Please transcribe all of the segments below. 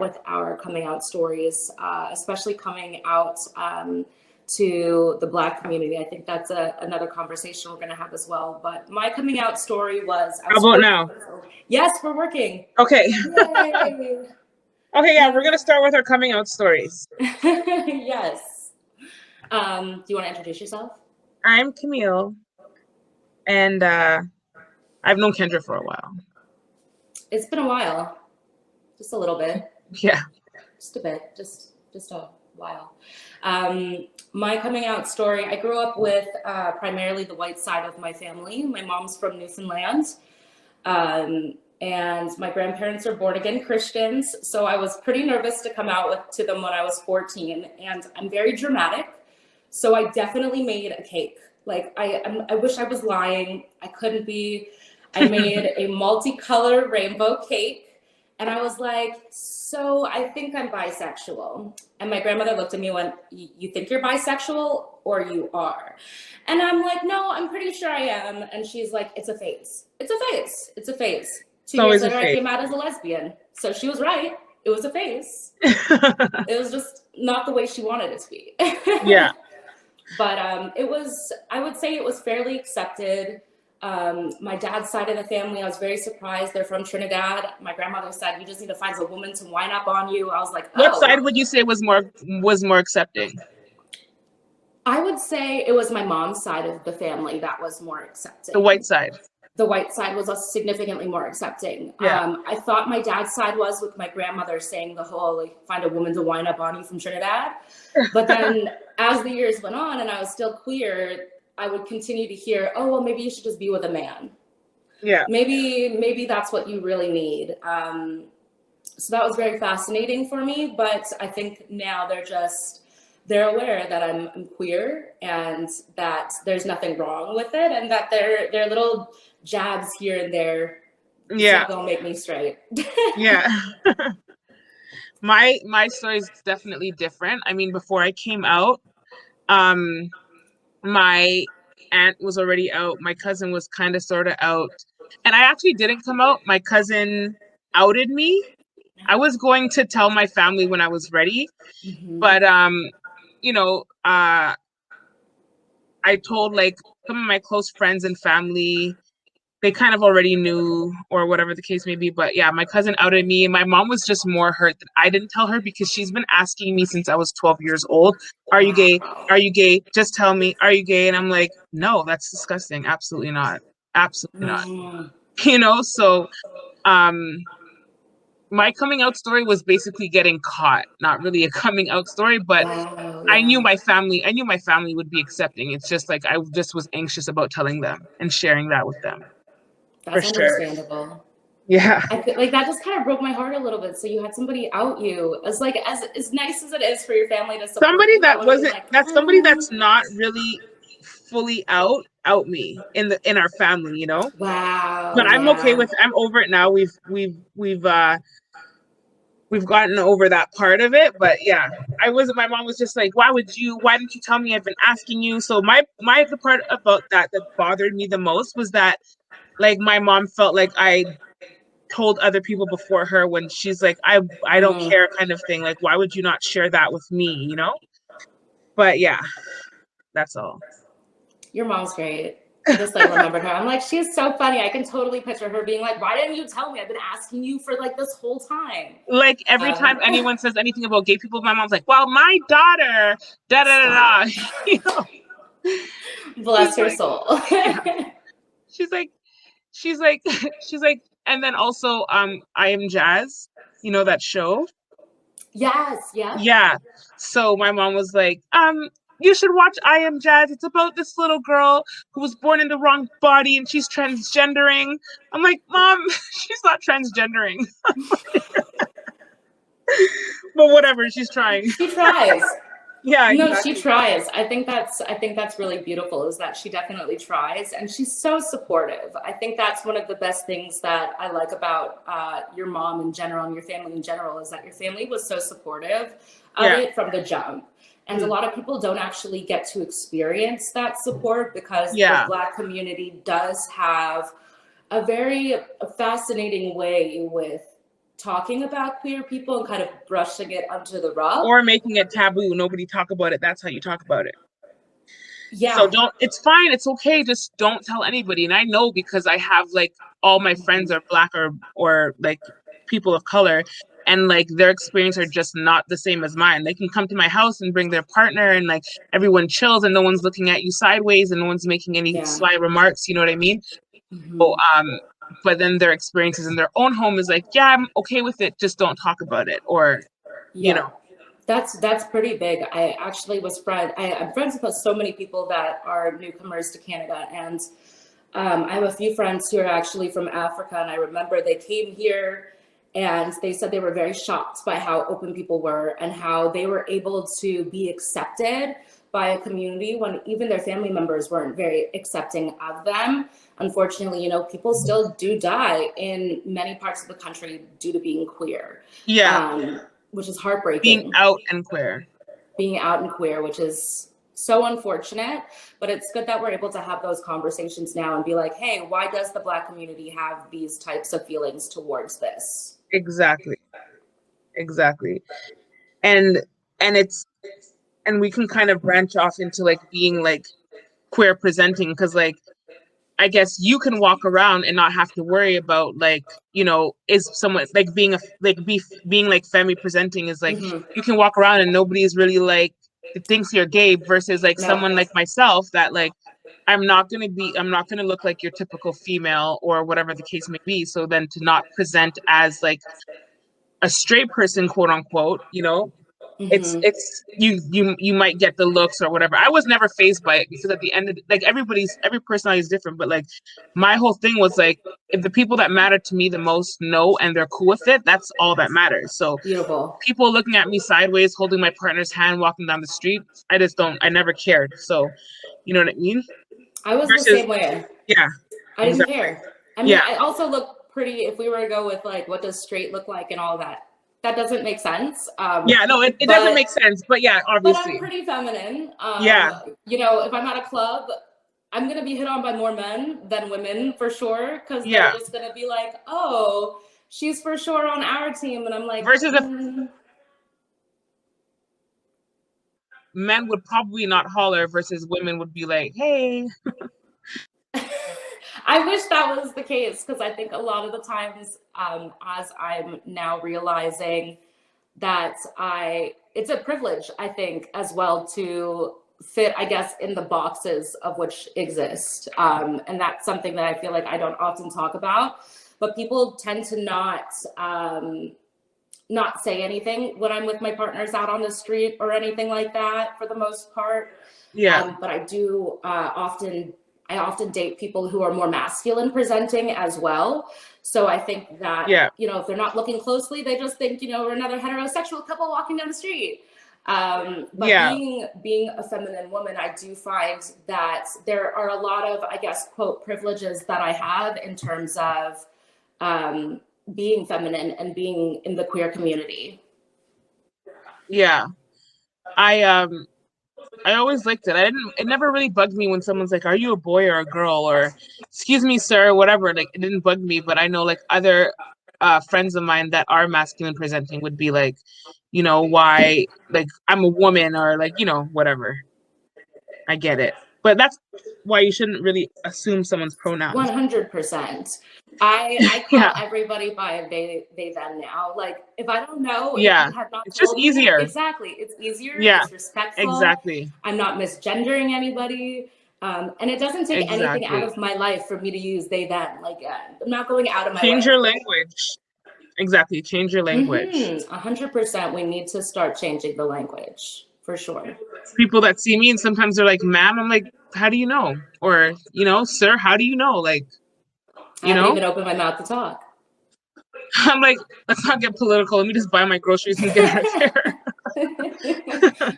with our coming out stories, especially coming out to the Black community. I think that's another conversation we're going to have as well. But my coming out story was... How about now? Yes, we're working. Okay. Yay. Okay, yeah, we're going to start with our coming out stories. Yes. Do you want to introduce yourself? I'm Camille, and I've known Kendra for a while. It's been a while. Just a little bit. Yeah. Just a bit. Just a while. My coming out story, I grew up with primarily the white side of my family. My mom's from Newfoundland. And my grandparents are born again Christians. So I was pretty nervous to come out to them when I was 14. And I'm very dramatic. So I definitely made a cake. Like, I wish I was lying. I couldn't be. I made a multicolor rainbow cake. And I was like, so I think I'm bisexual. And my grandmother looked at me and went, you think you're bisexual or you are? And I'm like, no, I'm pretty sure I am. And she's like, it's a phase. It's a phase. It's a phase. 2 years later, I came out as a lesbian. So she was right. It was a phase. It was just not the way she wanted it to be. Yeah. But I would say it was fairly accepted. My dad's side of the family, I was very surprised. They're from Trinidad. My grandmother said, you just need to find a woman to wind up on you. I was like, oh. What side would you say was more accepting? I would say it was my mom's side of the family that was more accepting. The white side. The white side was significantly more accepting. Yeah. I thought my dad's side was with my grandmother saying the whole, like, find a woman to wind up on you from Trinidad. But then as the years went on and I was still queer, I would continue to hear, oh, well, maybe you should just be with a man. Yeah. Maybe that's what you really need. So that was very fascinating for me. But I think now they're aware that I'm queer and that there's nothing wrong with it, and that they're little jabs here and there. Yeah. Gonna make me straight. Yeah. My story is definitely different. I mean, before I came out, my aunt was already out. My cousin was kind of sort of out. And I actually didn't come out. My cousin outed me. I was going to tell my family when I was ready. Mm-hmm. But, I told like some of my close friends and family. They kind of already knew, or whatever the case may be. But yeah, my cousin outed me, and my mom was just more hurt that I didn't tell her, because she's been asking me since I was 12 years old, are you gay? Are you gay? Just tell me, are you gay? And I'm like, no, that's disgusting. Absolutely not. Absolutely not. So my coming out story was basically getting caught, not really a coming out story, but I knew my family would be accepting. It's just like I just was anxious about telling them and sharing that with them. That's understandable. Sure. Yeah. Like that just kind of broke my heart a little bit. So you had somebody out you. As nice as it is for your family to support somebody you, that wasn't like, that's somebody that's not really fully out me in our family, Wow. But I'm okay with I'm over it now. We've gotten over that part of it. But yeah, my mom was just like, why didn't you tell me? I've been asking you. So the part about that bothered me the most was that, like, my mom felt like I told other people before her, when she's like, I don't care kind of thing. Like, why would you not share that with me, But yeah, that's all. Your mom's great. I just remembered her. I'm like, she's so funny. I can totally picture her being like, why didn't you tell me? I've been asking you for like this whole time. Like every time anyone says anything about gay people, my mom's like, well, my daughter, da da da da. Bless her soul. She's like, and then also, I Am Jazz, that show. Yes. Yeah. Yeah. So my mom was like, you should watch I Am Jazz. It's about this little girl who was born in the wrong body and she's transgendering. I'm like, Mom, she's not transgendering. But whatever, she's trying. She tries. Yeah, no, exactly. She tries. I think that's really beautiful, is that she definitely tries, and she's so supportive. I think that's one of the best things that I like about your mom in general and your family in general, is that your family was so supportive of it from the jump. And a lot of people don't actually get to experience that support, because the Black community does have a very fascinating way with talking about queer people and kind of brushing it under the rug. Or making it taboo. Nobody talk about it. That's how you talk about it. Yeah. So it's fine. It's okay. Just don't tell anybody. And I know because I have like all my friends are Black or like people of color, and like their experience are just not the same as mine. They can come to my house and bring their partner and like everyone chills and no one's looking at you sideways and no one's making any sly remarks. You know what I mean? So, but then their experiences in their own home is like, yeah, I'm okay with it. Just don't talk about it. Or, you know. That's pretty big. I actually I'm friends with so many people that are newcomers to Canada, and I have a few friends who are actually from Africa, and I remember they came here and they said they were very shocked by how open people were and how they were able to be accepted by a community when even their family members weren't very accepting of them. Unfortunately, you know, people still do die in many parts of the country due to being queer. Yeah. Which is heartbreaking. Being out and queer. Being out and queer, which is so unfortunate, but it's good that we're able to have those conversations now and be like, hey, why does the Black community have these types of feelings towards this? Exactly. And we can kind of branch off into like being like queer presenting, because like I guess you can walk around and not have to worry about like, you know, is someone like being like femme presenting is like you can walk around and nobody's really like thinks you're gay, versus like someone like myself that like I'm not gonna look like your typical female or whatever the case may be. So then to not present as like a straight person, quote unquote, you know, it's you might get the looks or whatever. I was never fazed by it because at the end of like every personality is different, but like my whole thing was like, if the people that matter to me the most know and they're cool with it, that's all that matters. So beautiful. People looking at me sideways, holding my partner's hand, walking down the street, I never cared. So you know what I mean? I was the same way. Yeah. I didn't care. I mean, I also look pretty, if we were to go with like, what does straight look like and all that. That doesn't make sense. It doesn't make sense, but yeah, obviously. But I'm pretty feminine. You know, if I'm at a club, I'm gonna be hit on by more men than women for sure, because they're just gonna be like, "Oh, she's for sure on our team," and I'm like, versus men would probably not holler, versus women would be like, "Hey." I wish that was the case, because I think a lot of the times, as I'm now realizing that it's a privilege, I think, as well, to fit, I guess, in the boxes of which exist. And that's something that I feel like I don't often talk about, but people tend to not say anything when I'm with my partners out on the street or anything like that, for the most part. But I do I often date people who are more masculine presenting as well. So I think that, you know, if they're not looking closely, they just think, you know, we're another heterosexual couple walking down the street. But being a feminine woman, I do find that there are a lot of, I guess, quote, privileges that I have in terms of being feminine and being in the queer community. Yeah. I always liked it. It never really bugged me when someone's like, "Are you a boy or a girl?" or "Excuse me, sir," whatever. Like, it didn't bug me, but I know like other friends of mine that are masculine presenting would be like, you know, why, like, I'm a woman, or like, you know, whatever. I get it. But that's why you shouldn't really assume someone's pronouns. 100%. I call everybody by they them now. Like, if I don't know, if you have not it's just easier. Exactly. It's easier. It's respectful. Exactly. I'm not misgendering anybody. And it doesn't take anything out of my life for me to use they them. Like, I'm not going out of my way. Change your language. Exactly. Change your language. 100%. We need to start changing the language, for sure. People that see me and sometimes they're like, "Ma'am," I'm like, "How do you know?" Or, you know, "Sir, how do you know?" Like, I haven't even opened my mouth to talk. I'm like, let's not get political. Let me just buy my groceries and get right there.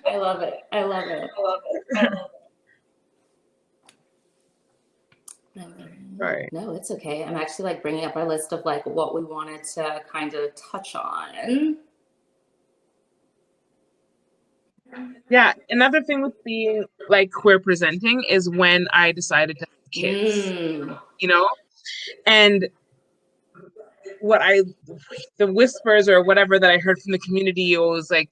I love it. I love it. Right. No, it's okay. I'm actually like bringing up our list of like what we wanted to kind of touch on. Yeah, another thing with being like queer presenting is when I decided to have kids, you know, and the whispers or whatever that I heard from the community, it was like,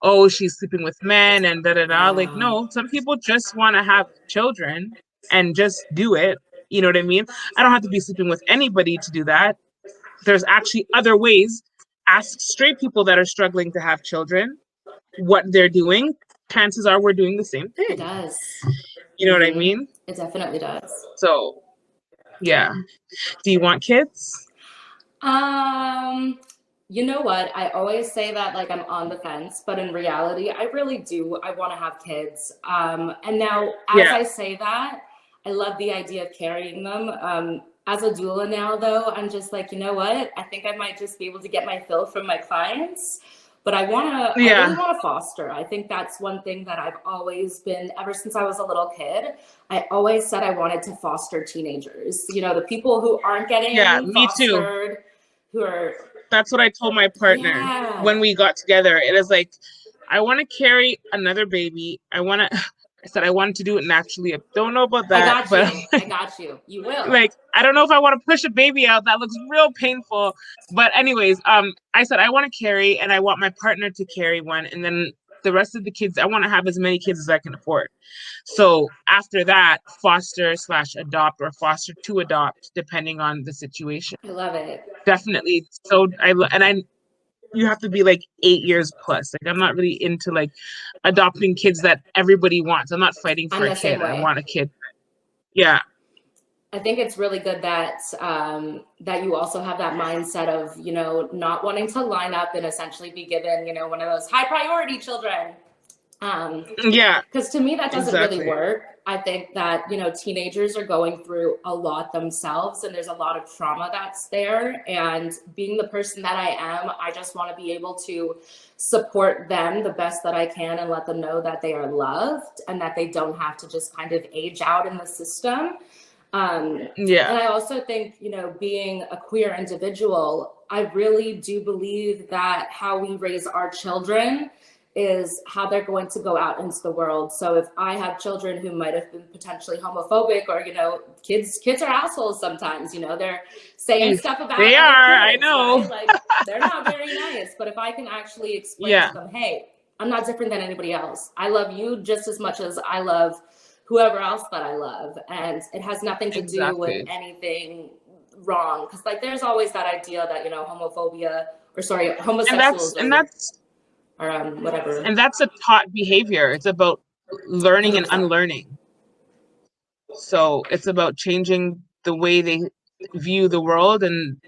oh, she's sleeping with men and da da da. Like, no, some people just want to have children and just do it. You know what I mean? I don't have to be sleeping with anybody to do that. There's actually other ways. Ask straight people that are struggling to have children what they're doing. Chances are we're doing the same thing. It does. You know what I mean? It definitely does. So, yeah. Do you want kids? You know what? I always say that like I'm on the fence, but in reality, I really do. I want to have kids. And now as I say that, I love the idea of carrying them. As a doula now, though, I'm just like, you know what? I think I might just be able to get my fill from my clients. But I I really want to foster. I think that's one thing that I've always been, ever since I was a little kid, I always said I wanted to foster teenagers. You know, the people who aren't getting fostered, who are... That's what I told my partner when we got together. It is like, I want to carry another baby. I said I wanted to do it naturally. I don't know about that. I got you. You will. Like, I don't know if I want to push a baby out. That looks real painful. But anyways, I said I want to carry, and I want my partner to carry one. And then the rest of the kids, I want to have as many kids as I can afford. So after that, foster/adopt or foster to adopt, depending on the situation. I love it. Definitely. So you have to be like 8 years plus. Like, I'm not really into like adopting kids that everybody wants. I'm not fighting for a kid. I want a kid. Yeah. I think it's really good that that you also have that mindset of, you know, not wanting to line up and essentially be given, you know, one of those high priority children. Because to me, that doesn't really work. I think that, you know, teenagers are going through a lot themselves, and there's a lot of trauma that's there. And being the person that I am, I just want to be able to support them the best that I can and let them know that they are loved and that they don't have to just kind of age out in the system. And I also think, you know, being a queer individual, I really do believe that how we raise our children is how they're going to go out into the world. So if I have children who might have been potentially homophobic, or, you know, kids are assholes sometimes, you know, they're saying stuff about kids, I know. Right? Like, they're not very nice. But if I can actually explain to them, hey, I'm not different than anybody else. I love you just as much as I love whoever else that I love. And it has nothing to do with anything wrong. Because like there's always that idea that, you know, homosexuals or whatever. And that's a taught behavior. It's about learning and unlearning. So it's about changing the way they view the world, and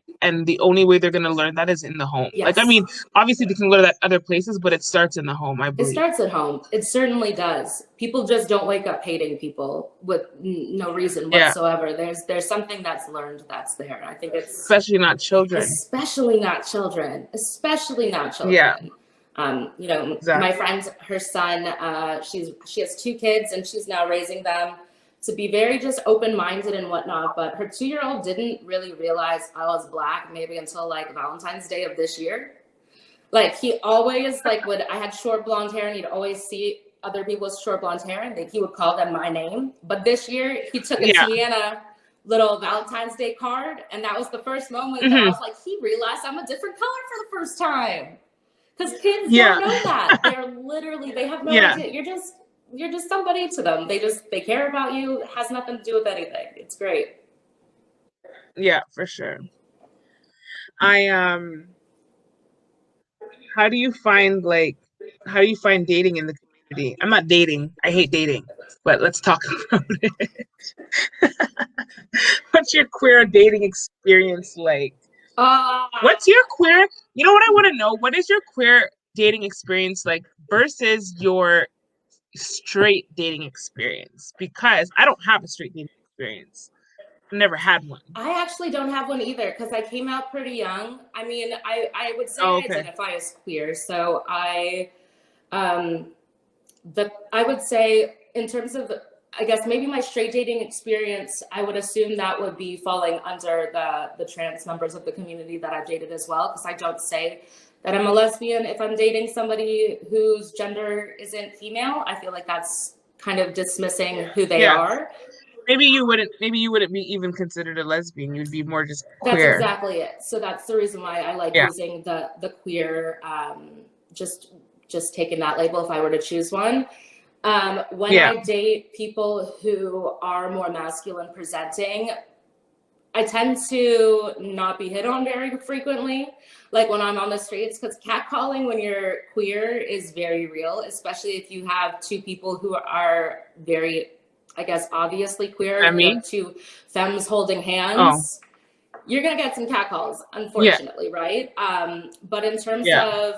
the only way they're going to learn that is in the home. Like, I mean, obviously they can learn that other places, but it starts in the home, I believe. It starts at home. It certainly does. People just don't wake up hating people with no reason whatsoever. There's something that's learned that's there. I think it's especially not children. Yeah. You know, my friend, her son, she has 2 kids, and she's now raising them to be very just open-minded and whatnot. But her 2-year-old didn't really realize I was Black maybe until like Valentine's Day of this year. Like, he always I had short blonde hair, and he'd always see other people's short blonde hair, and he would call them my name. But this year he took a Tiana little Valentine's Day card, and that was the first moment that I was like, he realized I'm a different color for the first time. Because kids don't know that. They have no idea. You're just somebody to them. They care about you. It has nothing to do with anything. It's great. Yeah, for sure. How do you find dating in the community? I'm not dating. I hate dating, but let's talk about it. What's your queer dating experience like? What's your queer, you know what I want to know? What is your queer dating experience like versus your straight dating experience? Because I don't have a straight dating experience. I've never had one. I actually don't have one either, because I came out pretty young. I mean, I would say I identify as queer. So I would say in terms of, I guess maybe my straight dating experience, I would assume that would be falling under the trans members of the community that I've dated as well, because I don't say that I'm a lesbian if I'm dating somebody whose gender isn't female. I feel like that's kind of dismissing who they are. maybe you wouldn't be even considered a lesbian. You'd be more just That's queer. exactly it. So that's the reason why I like Yeah. using the queer, just taking that label if I were to choose one. When Yeah. I date people who are more masculine presenting, I tend to not be hit on very frequently, like when I'm on the streets, because catcalling when you're queer is very real, especially if you have two people who are very, I guess, obviously queer. And You me? have two femmes holding hands. You're gonna get some catcalls, unfortunately, right? But in terms of,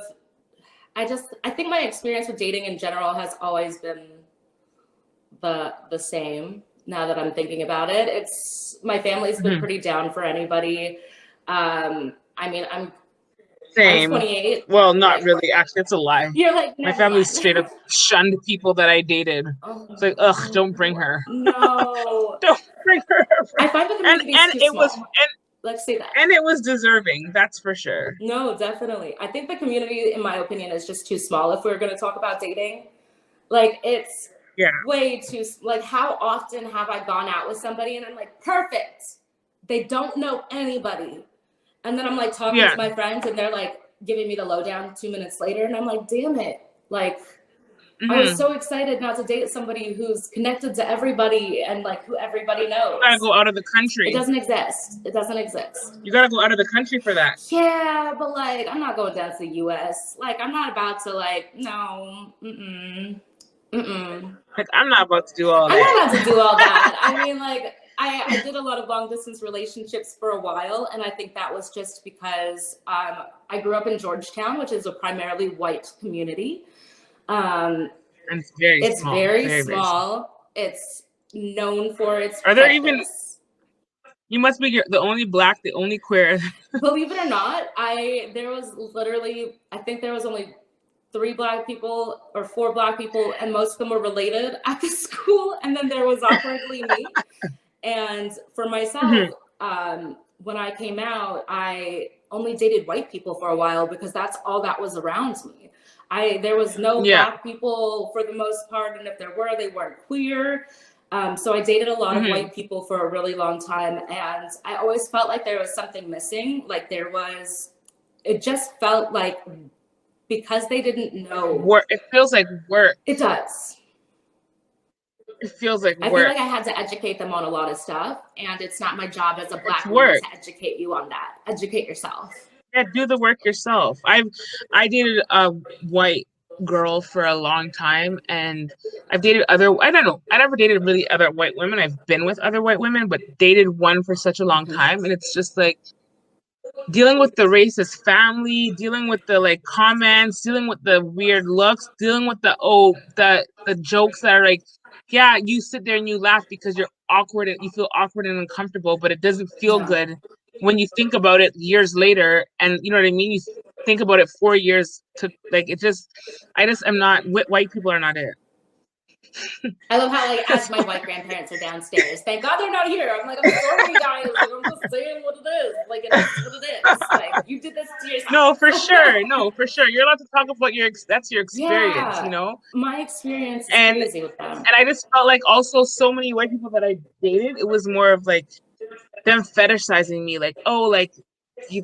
I think my experience with dating in general has always been the same. Now that I'm thinking about it, it's my family's been pretty down for anybody. I mean, I'm 28. Well, not really. Actually, it's a lie. You're like, My never family mind. straight up shunned people that I dated. Oh, It's like, ugh, don't bring her. no. Don't bring her. I find the community's too it small. was Let's say that. And it was deserving, that's for sure. No, definitely. I think the community, in my opinion, is just too small if we're going to talk about dating. Like, it's way too, like, how often have I gone out with somebody and I'm like, perfect. They don't know anybody. And then I'm like talking to my friends and they're like giving me the lowdown 2 minutes later. And I'm like, damn it. Like, I was so excited not to date somebody who's connected to everybody and like who everybody knows. You gotta go out of the country. It doesn't exist. It doesn't exist. You gotta go out of the country for that. Yeah, but like, I'm not going down to the US. Like, I'm not about to like, no, Like, I'm not about to do all that. I'm not about to do all that. I mean, like, I did a lot of long distance relationships for a while, and I think that was just because I grew up in Georgetown, which is a primarily white community. And it's very small. Very small. It's known for its Are there prejudice. even? You must be the only black, the only queer. Believe it or not, there was literally, I think there was only 3 black people or 4 black people, and most of them were related at the school. And then there was awkwardly me. And for myself, when I came out, I only dated white people for a while because that's all that was around me. There was no black people for the most part, and if there were, they weren't queer. So I dated a lot of white people for a really long time, and I always felt like there was something missing. Like it just felt like because they didn't know. Work. It feels like work. It does. It feels like work. I feel like I had to educate them on a lot of stuff, and it's not my job as a black woman to educate you on that. Educate yourself. Yeah, do the work yourself. I dated a white girl for a long time, and I've dated I never dated really other white women. I've been with other white women, but dated one for such a long time, and it's just like dealing with the racist family, dealing with the like comments, dealing with the weird looks, dealing with the jokes that are like, yeah, you sit there and you laugh because you're awkward and you feel awkward and uncomfortable, but it doesn't feel good when you think about it years later. And you know what I mean? You think about it 4 years to like, I'm not, white people are not it. I love how like as my white grandparents are downstairs, thank God they're not here. I'm like, I'm sorry guys, like, I'm just saying what it is. Like it is what it is. Like you did this to yourself. No, for sure. You're allowed to talk about that's your experience, you know? My experience is crazy with them. And I just felt like also so many white people that I dated, it was more of like them fetishizing me, like, oh, like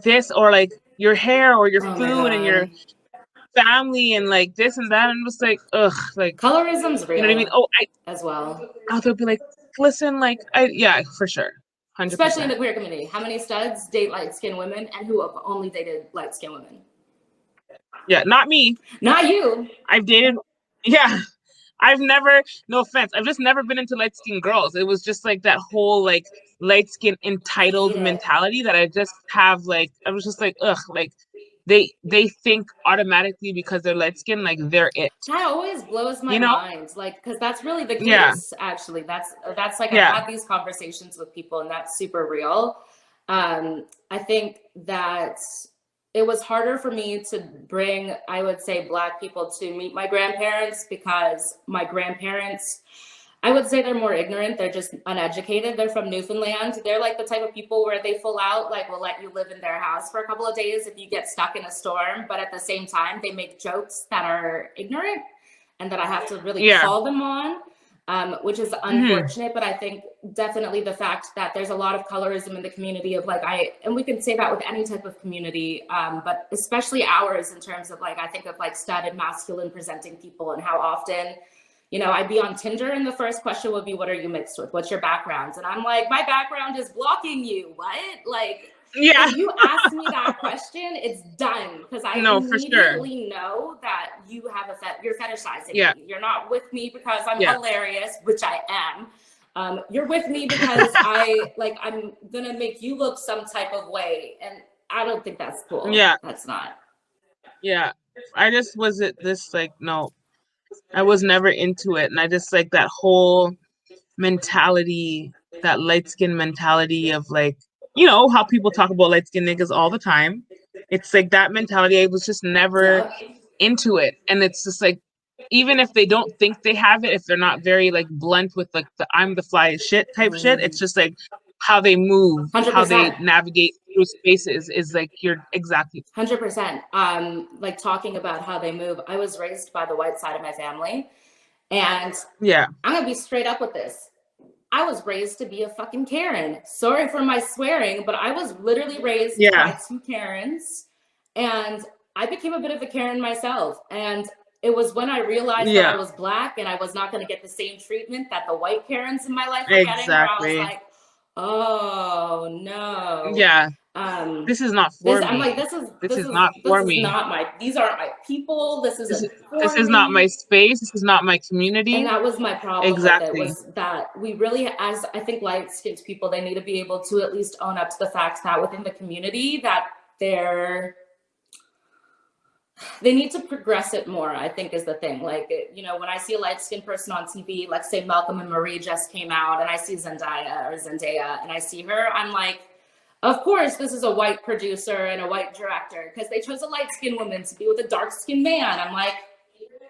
this, or like your hair or your food and your family and like this and that, and just like, ugh, like colorism's real. You know what I mean? Oh, as well. They'll be like, listen, like, for sure, 100%. Especially in the queer community. How many studs date light-skinned women and who have only dated light-skinned women? Yeah, not me. Not you. I've dated. Yeah, I've never. No offense. I've just never been into light-skinned girls. It was just like that whole like light-skinned entitled mentality that I just have. Like, I was just like, ugh, like. They think automatically because they're light skinned, like they're it. That always blows my mind, like because that's really the case. Actually, that's like I've had these conversations with people, and that's super real. I think that it was harder for me to bring, I would say, Black people to meet my grandparents because my grandparents, I would say they're more ignorant. They're just uneducated. They're from Newfoundland. They're like the type of people where they full out, like will let you live in their house for a couple of days if you get stuck in a storm. But at the same time, they make jokes that are ignorant and that I have to really call them on. which is unfortunate. But I think definitely the fact that there's a lot of colorism in the community of like, and we can say that with any type of community, but especially ours in terms of like, I think of like studded masculine presenting people and how often, you know, I'd be on Tinder and the first question would be, what are you mixed with? What's your background? And I'm like, my background is blocking you. What? Like, Yeah. if you ask me that question, it's done, because I immediately know that you have you're fetishizing me. You're not with me because I'm hilarious, which I am. You're with me because I'm gonna make you look some type of way, and I don't think that's cool. Yeah, that's not. Yeah, I just was no, I was never into it, and I just like that whole mentality, that light skin mentality of like, you know, how people talk about light skin niggas all the time. It's like that mentality. I was just never into it. And it's just like, even if they don't think they have it, if they're not very like blunt with like the I'm the fly as shit type shit, it's just like how they move, 100%. how they navigate through spaces is like, you're exactly 100%. Like talking about how they move. I was raised by the white side of my family, and I'm gonna be straight up with this. I was raised to be a fucking Karen. Sorry for my swearing, but I was literally raised by two Karens, and I became a bit of a Karen myself. And it was when I realized that I was Black and I was not going to get the same treatment that the white Karens in my life were getting, where I was like, oh no. Yeah. This is not for me. I'm like, this is not for me. These aren't my people. This is not my space. This is not my community. And that was my problem with it, was that we really, as I think light-skinned people, they need to be able to at least own up to the fact that within the community that they need to progress it more, I think, is the thing. Like, you know, when I see a light-skinned person on TV, like say Malcolm and Marie just came out, and I see Zendaya, and I see her, I'm like, of course, this is a white producer and a white director, because they chose a light-skinned woman to be with a dark-skinned man. I'm like,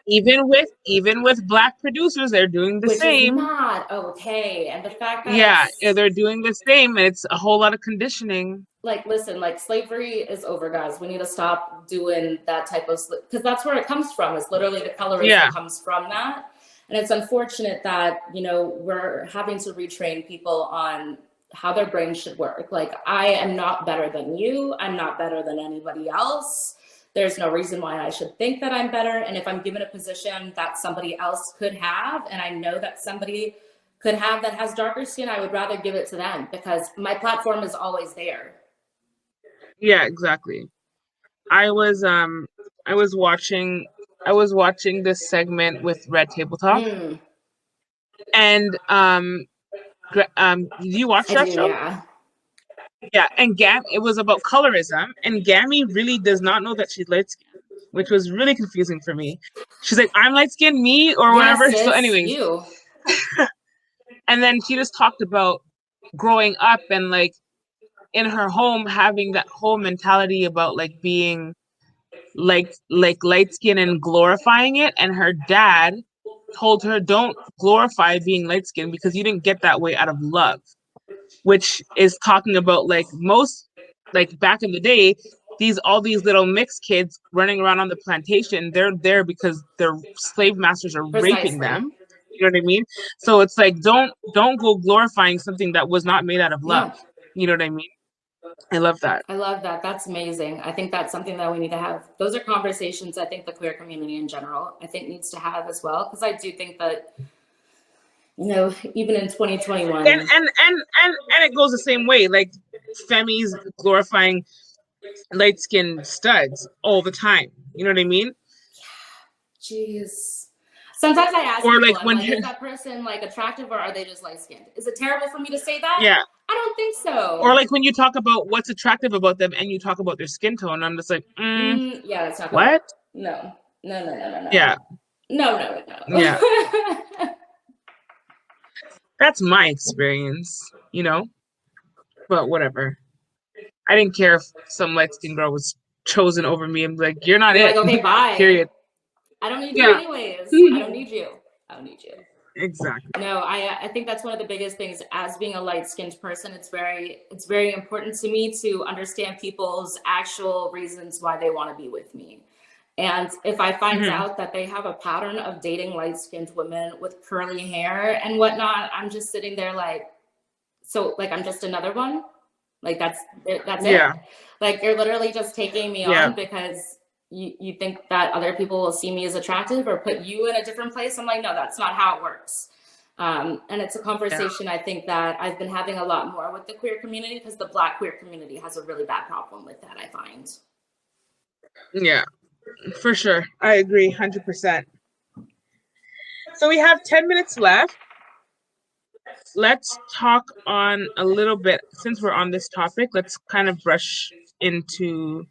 even with Black producers, they're doing the same. Which is not okay. And the fact that they're doing the same, and it's a whole lot of conditioning. Like, listen, like, slavery is over, guys. We need to stop doing that type of, because that's where it comes from. It's literally the colorism comes from that. And it's unfortunate that, you know, we're having to retrain people on how their brain should work. Like, I am not better than you. I'm not better than anybody else. There's no reason why I should think that I'm better. And if I'm given a position that somebody else could have, and I know that somebody could have that has darker skin, I would rather give it to them, because my platform is always there. Yeah, exactly. I was watching this segment with Red Table Talk. And did you watch that show? Yeah, and it was about colorism, and Gammy really does not know that she's light skinned, which was really confusing for me. She's like, I'm light skinned, me, or whatever. So anyways, and then she just talked about growing up and like in her home having that whole mentality about like being like light skin and glorifying it, and her dad told her, don't glorify being light skinned because you didn't get that way out of love. Which is talking about like most, like back in the day, all these little mixed kids running around on the plantation, they're there because their slave masters are raping them. You know what I mean? So it's like, don't go glorifying something that was not made out of love. You know what I mean? I love that. I love that. That's amazing. I think that's something that we need to have. Those are conversations I think the queer community in general, I think, needs to have as well. Because I do think that, you know, even in 2021, and it goes the same way. Like, Femi's glorifying light-skinned studs all the time. You know what I mean? Jeez. Sometimes I ask people, like, when is that person like attractive, or are they just light-skinned? Is it terrible for me to say that? Yeah. I don't think so. Or like when you talk about what's attractive about them, and you talk about their skin tone, I'm just like, yeah, that's not what. No. Yeah. No. Yeah. That's my experience, you know, but whatever. I didn't care if some light-skinned girl was chosen over me. I'm like, you're not it. Like, okay, bye. Period. I don't need you anyways. I don't need you. Exactly. No, I think that's one of the biggest things as being a light-skinned person. It's very important to me to understand people's actual reasons why they want to be with me. And if I find out that they have a pattern of dating light-skinned women with curly hair and whatnot, I'm just sitting there like, so like I'm just another one? Like that's Yeah. it? Like you're literally just taking me Yeah. on because you think that other people will see me as attractive or put you in a different place? I'm like, no, that's not how it works. And it's a conversation I think that I've been having a lot more with the queer community, because the Black queer community has a really bad problem with that, I find. Yeah, for sure. I agree 100%. So we have 10 minutes left. Let's talk on a little bit, since we're on this topic, let's kind of brush into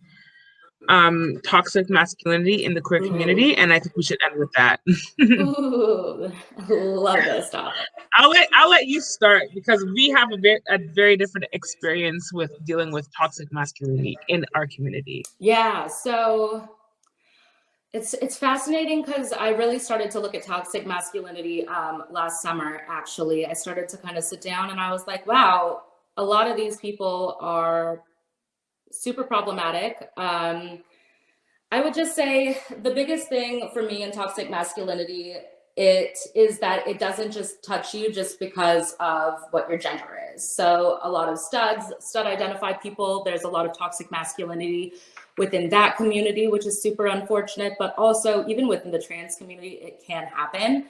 toxic masculinity in the queer community, and I think we should end with that. Ooh, love this topic. I'll let you start, because we have a very different experience with dealing with toxic masculinity in our community. Yeah, so it's fascinating because I really started to look at toxic masculinity last summer. Actually, I started to kind of sit down and I was like, wow, a lot of these people are super problematic. I would just say the biggest thing for me in toxic masculinity, it is that it doesn't just touch you just because of what your gender is. So a lot of stud identified people, there's a lot of toxic masculinity within that community, which is super unfortunate, but also even within the trans community, it can happen.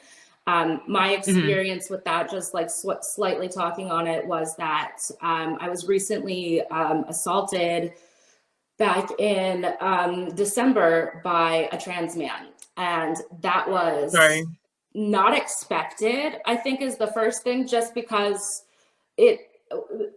My experience with that, just like slightly talking on it, was that I was recently assaulted back in December by a trans man. And that was not expected, I think, is the first thing, just because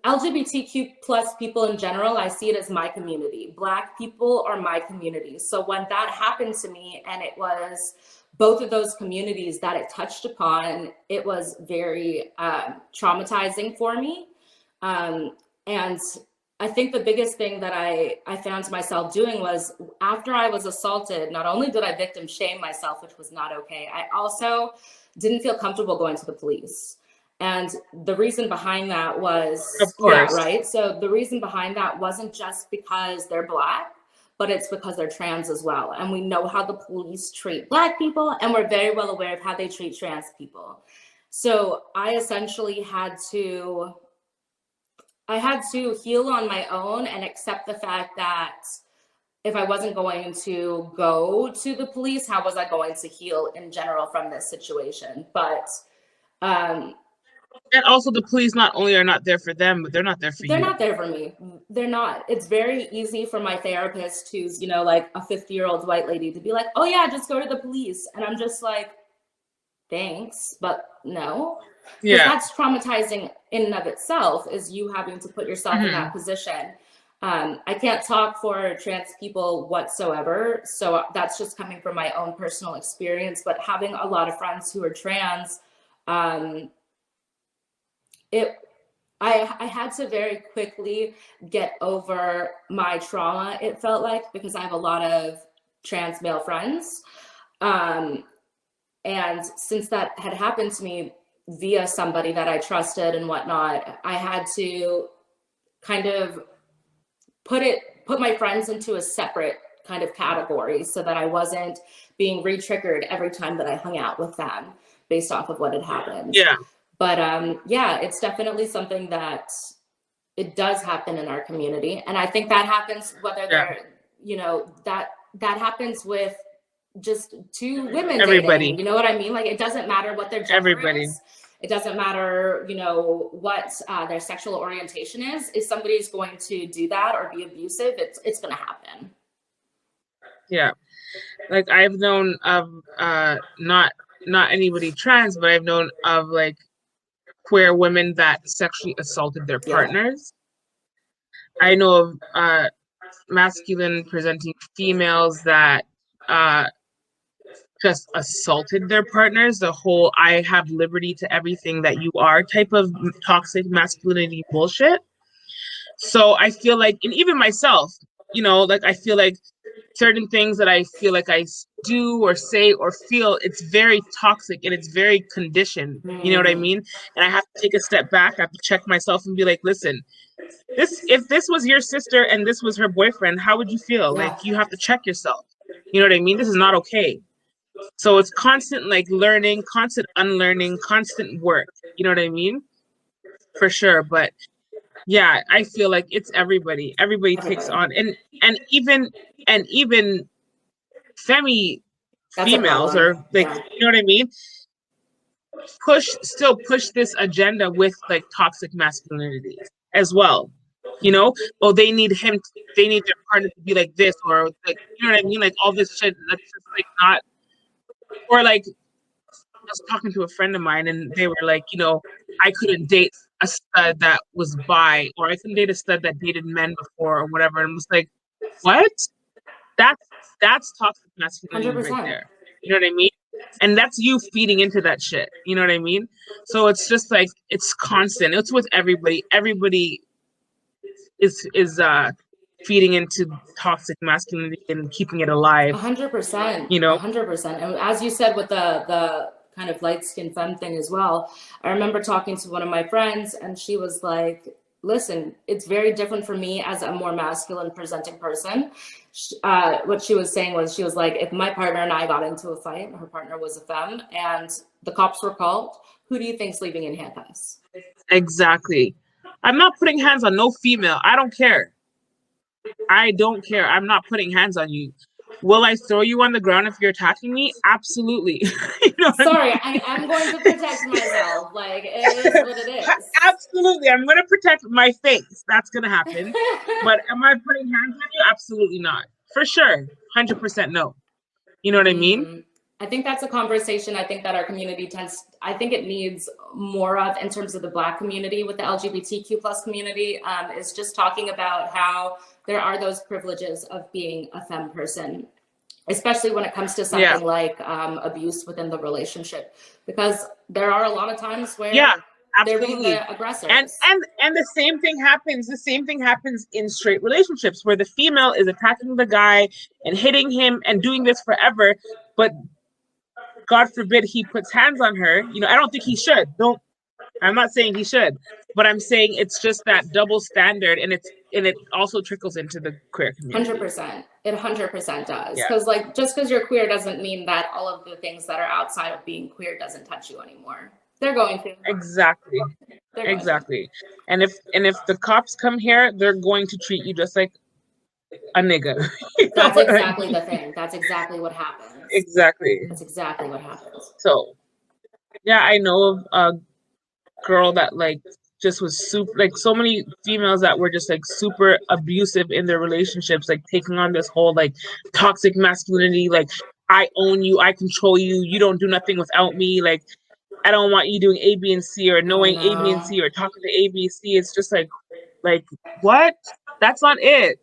LGBTQ plus people in general, I see it as my community. Black people are my community. So when that happened to me, and it was both of those communities that it touched upon, it was very traumatizing for me. And I think the biggest thing that I found myself doing was, after I was assaulted, not only did I victim shame myself, which was not okay, I also didn't feel comfortable going to the police. And the reason behind that was, yeah, right. So the reason behind that wasn't just because they're Black, but it's because they're trans as well. And we know how the police treat Black people, and we're very well aware of how they treat trans people. So I essentially had to heal on my own and accept the fact that if I wasn't going to go to the police, how was I going to heal in general from this situation? But and also, the police not only are not there for them, but they're not there for you. They're not there for me. They're not. It's very easy for my therapist, who's, like a 50-year-old white lady, to be like, oh yeah, just go to the police. And I'm just like, thanks, but no. Because that's traumatizing in and of itself, is you having to put yourself in that position. I can't talk for trans people whatsoever, so that's just coming from my own personal experience. But having a lot of friends who are trans, I had to very quickly get over my trauma, it felt like, because I have a lot of trans male friends. And since that had happened to me via somebody that I trusted and whatnot, I had to kind of put my friends into a separate kind of category, so that I wasn't being re-triggered every time that I hung out with them based off of what had happened. Yeah. But yeah, it's definitely something that it does happen in our community. And I think that happens whether they're, that happens with just two women dating, you know what I mean? Like, it doesn't matter what their gender is. It doesn't matter, what their sexual orientation is. If somebody's going to do that or be abusive, it's going to happen. Yeah. Like, I've known of not anybody trans, but I've known of like queer women that sexually assaulted their partners. I know of masculine presenting females that just assaulted their partners. The whole "I have liberty to everything that you are" type of toxic masculinity bullshit. So I feel like, and even myself, like, I feel like certain things that I feel like I do or say or feel, it's very toxic and it's very conditioned. You know what I mean? And I have to take a step back. I have to check myself and be like, listen, if this was your sister and this was her boyfriend, how would you feel? Like, you have to check yourself. You know what I mean? This is not okay. So it's constant like learning, constant unlearning, constant work. You know what I mean? For sure. But yeah, I feel like it's everybody. Everybody takes on, and even That's a females, problem. or like, Yeah. you know what I mean? Still push this agenda with like toxic masculinity as well. You know, oh, they need their partner to be like this, or like, you know what I mean? Like all this shit that's just like not, or like I was talking to a friend of mine and they were like, you know, I couldn't date a stud that was bi, or I couldn't date a stud that dated men before or whatever. And it was like, what? That's toxic masculinity right 100%. there. You know what I mean? And that's you feeding into that shit. You know what I mean? So it's just like, it's constant. It's with everybody. Everybody is feeding into toxic masculinity and keeping it alive. 100%. You know? 100%. And as you said with the kind of light skinned femme thing as well, I remember talking to one of my friends and she was like, listen, it's very different for me as a more masculine presenting person. What she was saying was, she was like, if my partner and I got into a fight, her partner was a femme, and the cops were called, who do you think's leaving in handcuffs? Exactly. I'm not putting hands on no female. I don't care. I don't care. I'm not putting hands on you. Will I throw you on the ground if you're attacking me? Absolutely. You know what Sorry, I mean? I am going to protect myself. Like, it is what it is. Absolutely. I'm going to protect my face. That's going to happen. But am I putting hands on you? Absolutely not. For sure. 100% no. You know what I mean? I think that's a conversation I think that our community I think it needs more of in terms of the Black community with the LGBTQ plus community, is just talking about how there are those privileges of being a femme person, especially when it comes to something like abuse within the relationship, because there are a lot of times where they're being the aggressors. And the same thing happens in straight relationships where the female is attacking the guy and hitting him and doing this forever, but God forbid he puts hands on her. You know, I don't think he should. I'm not saying he should, but I'm saying it's just that double standard, and it also trickles into the queer community. 100%. It 100% does. Because like, just because you're queer doesn't mean that all of the things that are outside of being queer doesn't touch you anymore. They're going to. Exactly. Exactly. And if the cops come here, they're going to treat you just like a nigga. That's exactly the thing. That's exactly what happens. Exactly. That's exactly what happens. So, yeah, I know of a girl that like just was super, like so many females that were just like super abusive in their relationships, like taking on this whole like toxic masculinity, like I own you, I control you, you don't do nothing without me, like I don't want you doing A, B, and C, or knowing A, B, and C, or talking to A, B, C. It's just like what? That's not it.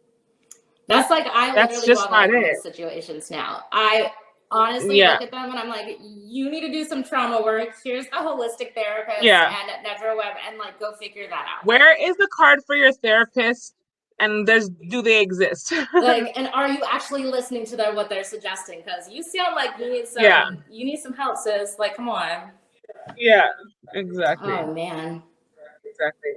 That's like, I That's literally just walk not away from it. those situations now. I honestly look at them and I'm like, you need to do some trauma work. Here's the holistic therapist and Nedra Webb, and like, go figure that out. Where is the card for your therapist? And do they exist? Like, and are you actually listening to what they're suggesting? Because you sound like you need some help, sis. Like, come on. Yeah, exactly. Oh man. Exactly.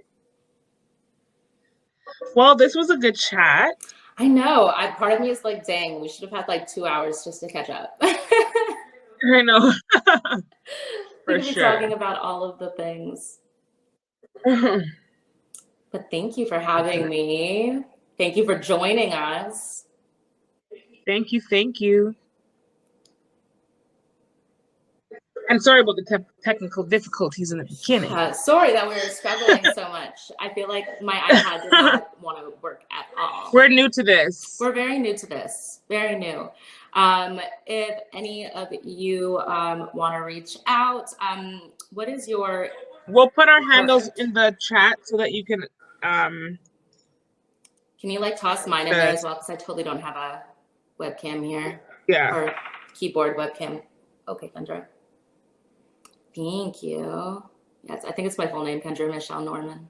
Well, this was a good chat. I know. Part of me is like, dang, we should have had like 2 hours just to catch up. I know. For sure. Talking about all of the things. But thank you for having me. Thank you for joining us. Thank you. And sorry about the technical difficulties in the beginning. Sorry that we were struggling so much. I feel like my iPad did not want to work at all. We're new to this. We're very new to this. Very new. If any of you want to reach out, what is your... We'll put our handles in the chat so that you can... Can you like toss mine in there as well? Because I totally don't have a webcam here. Yeah. Or keyboard webcam. Okay, Kendra. Thank you. Yes, I think it's my full name, Kendra Michelle Norman.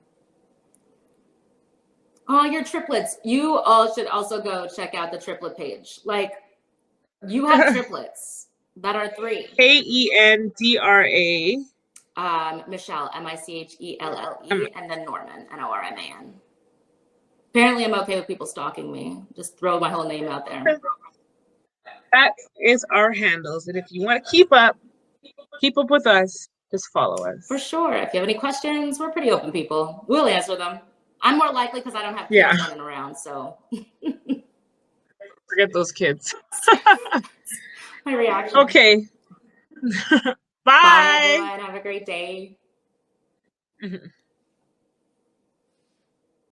Oh, your triplets. You all should also go check out the triplet page. Like, you have triplets that are 3. Kendra. Michelle, Michelle, and then Norman, Norman. Apparently, I'm okay with people stalking me. Just throw my whole name out there. That is our handles. And if you want to keep up with us, just follow us. For sure. If you have any questions, we're pretty open people. We'll answer them. I'm more likely because I don't have kids Yeah. running around. So Forget those kids. my reaction. Okay. Bye. Bye, everyone. Have a great day.